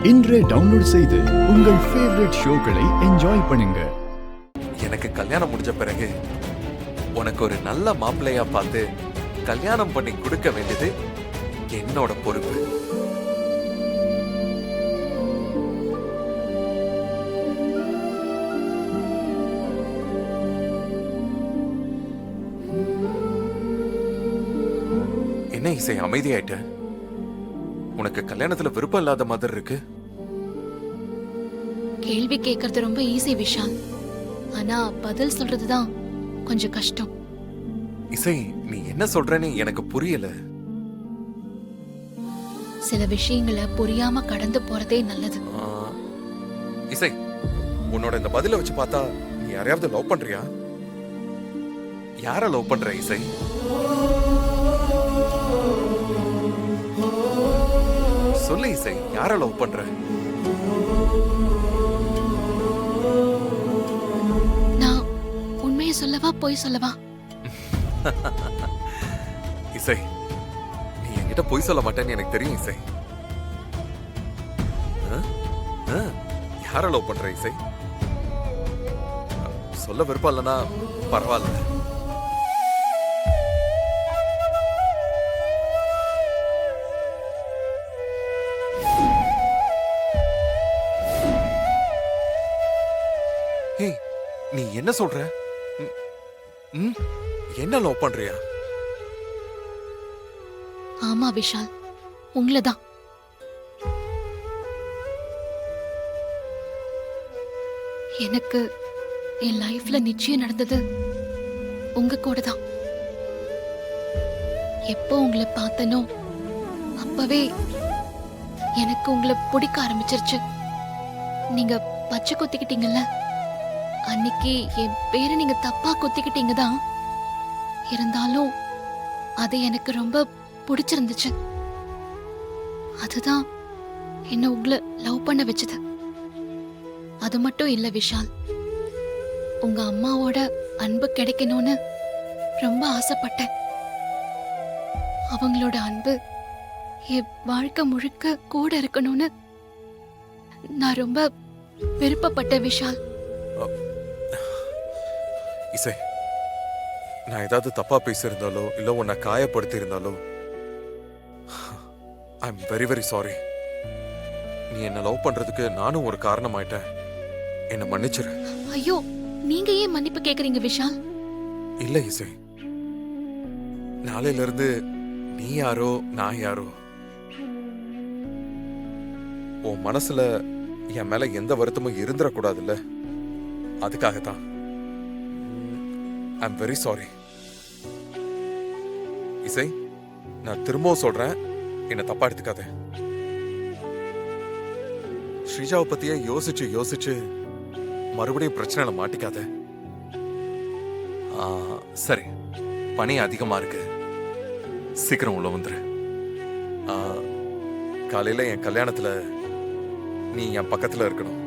இன்றே டவுன்லோட் செய்து உங்கள் ஃபேவரட் ஷோக்களை என்ஜாய் பண்ணுங்க. எனக்கு கல்யாணம் முடிஞ்ச பிறகு உனக்கு ஒரு நல்ல மாப்பிள்ளையா பார்த்து கல்யாணம் பண்ணி கொடுக்க வேண்டியது என்னோட பொறுப்பு. என்ன இசை அமைதியாயிட்ட? உனக்கு கல்யாணத்துல விருப்பம் இல்லாத மாதிரி இருக்கு. கேள்வி கேட்கறது ரொம்ப ஈஸி விஷால், ஆனா பதில் சொல்றதுதான் கொஞ்சம் கஷ்டம். இசை, நீ என்ன சொல்றேன்னு எனக்கு புரியல. சில விஷயங்களை புரியாம கடந்து போறதே நல்லது. இசை, உன்னோட இந்த பதில வச்சு பார்த்தா நீ யாரையாவது லவ் பண்றியா? யார லவ் பண்ற இசை? சொல்லு இசை, யார லவ் பண்ற? நான் உண்மையை சொல்லவா பொய் சொல்லவா? இசை, நீ என்கிட்ட பொய் சொல்ல மாட்டேன்னு எனக்கு தெரியும் இசை. யார லவ் பண்ற இசை? சொல்ல விருப்பம் இல்லைன்னா பரவாயில்ல. நீ என்ன சொல்ற? என்ன லவ் பண்றியா? ஆமா விஷால், உங்களதான். எனக்கு என் லைஃப்ல நிச்சயம் நடந்தது உங்க கூட தான். எப்போ உங்களை பார்த்தனோ அப்பவே எனக்கு உங்களை பிடிக்க ஆரம்பிச்சிருச்சு. நீங்க பச்சை குத்திக்கிட்டீங்கல்ல, அன்னைக்கு என் பேரை நீங்க தப்பா குத்திக்கிட்டீங்க தான். இருந்தாலும் அது எனக்கு ரொம்ப பிடிச்சிருந்துச்சு. அதுதான் என்ன உங்களை லவ் பண்ண வச்சது. அது மட்டும் இல்ல விஷால், உங்க அம்மாவோட அன்பு கிடைக்கணும்னு ரொம்ப ஆசைப்பட்டேன். அவங்களோட அன்பு என் வாழ்க்கை முழுக்க கூட இருக்கணும்னு நான் ரொம்ப விருப்பப்பட்டேன் விஷால். இசை, நான் ஏதாவது தப்பா பேசியிருந்தாலோ இல்ல உன்னை காயப்படுத்தி இருந்தாலோ I am very very sorry. நீ என்ன லவ் பண்றதுக்கு நானும் ஒரு காரணம் ஆயிட்டேன். என்ன மன்னிச்சிரு. ஐயோ, நீங்க ஏன் மன்னிப்பு கேக்குறீங்க விஷால்? இல்ல இசை, நாளையில இருந்து நீ யாரோ நான் யாரோ. உன் மனசுல என் மேல எந்த வருத்தமும் இருந்துடக்கூடாதுல்ல, அதுக்காகத்தான். I am very sorry. இசை, நான் திரும்பவும் சொல்றேன், என்ன தப்பா எடுத்துக்காத. ஸ்ரீஜாவை பத்தியே யோசிச்சு யோசிச்சு மறுபடியும் பிரச்சனைல மாட்டிக்காத. சரி, பனி அதிகமா இருக்கு, சீக்கிரம் உள்ள வந்துரு. காலையில என் கல்யாணத்துல நீ என் பக்கத்துல இருக்கணும்.